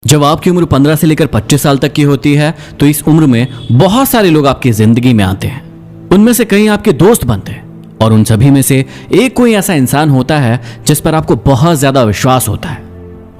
जब आपकी उम्र 15 से लेकर 25 साल तक की होती है तो इस उम्र में बहुत सारे लोग आपकी जिंदगी में आते हैं। उनमें से कई आपके दोस्त बनते हैं और उन सभी में से एक कोई ऐसा इंसान होता है जिस पर आपको बहुत ज्यादा विश्वास होता है।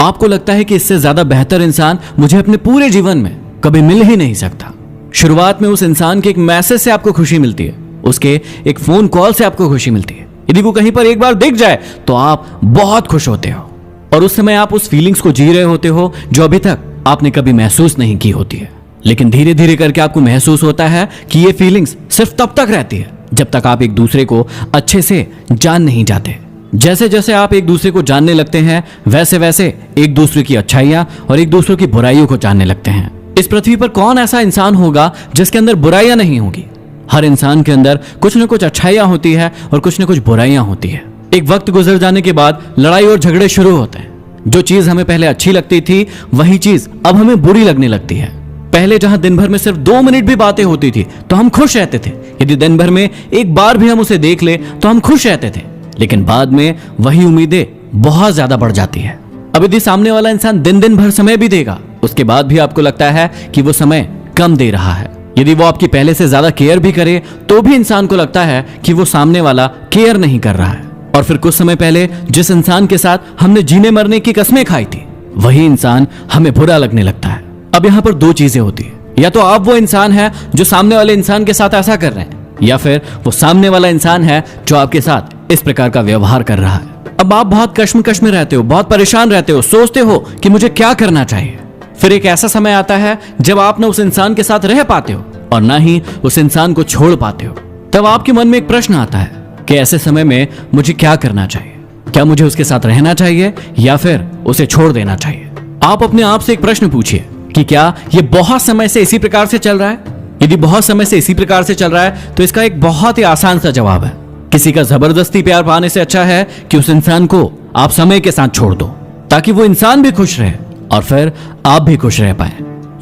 आपको लगता है कि इससे ज्यादा बेहतर इंसान मुझे अपने पूरे जीवन में कभी मिल ही नहीं सकता। शुरुआत में उस इंसान के एक मैसेज से आपको खुशी मिलती है, उसके एक फोन कॉल से आपको खुशी मिलती है। यदि वो कहीं पर एक बार दिख जाए तो आप बहुत खुश होते हो और उस समय आप उस फीलिंग्स को जी रहे होते हो जो अभी तक आपने कभी महसूस नहीं की होती है। लेकिन धीरे धीरे करके आपको महसूस होता है कि ये फीलिंग्स सिर्फ तब तक रहती है जब तक आप एक दूसरे को अच्छे से जान नहीं जाते। जैसे जैसे आप एक दूसरे को जानने लगते हैं वैसे वैसे एक दूसरे की अच्छाइयां और एक दूसरे की बुराइयों को जानने लगते हैं। इस पृथ्वी पर कौन ऐसा इंसान होगा जिसके अंदर बुराइयां नहीं होंगी? हर इंसान के अंदर कुछ न कुछ अच्छाइयां होती है और कुछ न कुछ बुराइयां होती है। एक वक्त गुजर जाने के बाद लड़ाई और झगड़े शुरू होते हैं। जो चीज हमें पहले अच्छी लगती थी वही चीज अब हमें बुरी लगने लगती है। पहले जहां दिन भर में सिर्फ 2 मिनट भी बातें होती थी तो हम खुश रहते थे। यदि दिन भर में एक बार भी हम उसे देख ले तो हम खुश रहते थे। लेकिन बाद में वही उम्मीदें बहुत ज्यादा बढ़ जाती है। अब यदि सामने वाला इंसान दिन दिन भर समय भी देगा उसके बाद भी आपको लगता है कि वो समय कम दे रहा है। यदि वो आपकी पहले से ज्यादा केयर भी करे तो भी इंसान को लगता है कि वो सामने वाला केयर नहीं कर रहा है। और फिर कुछ समय पहले जिस इंसान के साथ हमने जीने मरने की कस्में खाई थी वही इंसान हमें बुरा लगने लगता है। अब यहाँ पर 2 चीजें होती है, या तो आप वो इंसान है जो सामने वाले इंसान के साथ ऐसा कर रहे हैं या फिर वो सामने वाला इंसान है जो आपके साथ इस प्रकार का व्यवहार कर रहा है। अब आप बहुत कश्मकश में रहते हो, बहुत परेशान रहते हो, सोचते हो कि मुझे क्या करना चाहिए। फिर एक ऐसा समय आता है जब आप ना उस इंसान के साथ रह पाते हो और ना ही उस इंसान को छोड़ पाते हो। तब आपके मन में एक प्रश्न आता है कि ऐसे समय में मुझे क्या करना चाहिए? क्या मुझे उसके साथ रहना चाहिए या फिर उसे छोड़ देना चाहिए? आप अपने आप से एक प्रश्न पूछिए कि क्या ये बहुत समय से इसी प्रकार से चल रहा है? यदि बहुत समय से इसी प्रकार से चल रहा है तो इसका एक बहुत ही आसान सा जवाब है, किसी का जबरदस्ती प्यार पाने से अच्छा है कि उस इंसान को आप समय के साथ छोड़ दो ताकि वो इंसान भी खुश रहे और फिर आप भी खुश रह पाए।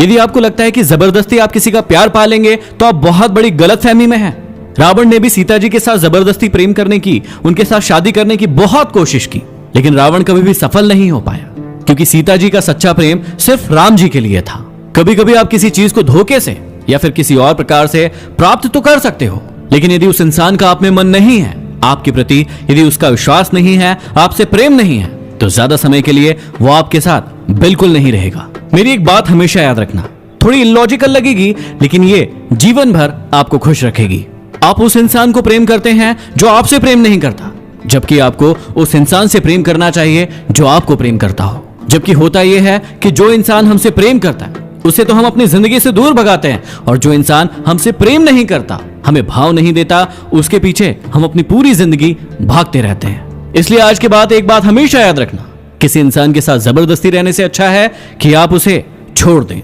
यदि आपको लगता है कि जबरदस्ती आप किसी का प्यार पा लेंगे तो आप बहुत बड़ी गलतफहमी में हैं। रावण ने भी सीता जी के साथ जबरदस्ती प्रेम करने की, उनके साथ शादी करने की बहुत कोशिश की, लेकिन रावण कभी भी सफल नहीं हो पाया क्योंकि सीता जी का सच्चा प्रेम सिर्फ राम जी के लिए था। कभी कभी आप किसी चीज को धोखे से या फिर किसी और प्रकार से प्राप्त तो कर सकते हो, लेकिन यदि उस इंसान का आप में मन नहीं है, आपके प्रति यदि उसका विश्वास नहीं है, आपसे प्रेम नहीं है, तो ज्यादा समय के लिए वो आपके साथ बिल्कुल नहीं रहेगा। मेरी एक बात हमेशा याद रखना, थोड़ी इलॉजिकल लगेगी लेकिन ये जीवन भर आपको खुश रखेगी। आप उस इंसान को प्रेम करते हैं जो आपसे प्रेम नहीं करता, जबकि आपको उस इंसान से प्रेम करना चाहिए जो आपको प्रेम करता हो। जबकि होता यह है कि जो इंसान हमसे प्रेम करता है उसे तो हम अपनी जिंदगी से दूर भगाते हैं और जो इंसान हमसे प्रेम नहीं करता, हमें भाव नहीं देता, उसके पीछे हम अपनी पूरी जिंदगी भागते रहते हैं। इसलिए आज के बाद एक बात हमेशा याद रखना, किसी इंसान के साथ जबरदस्ती रहने से अच्छा है कि आप उसे छोड़ दें।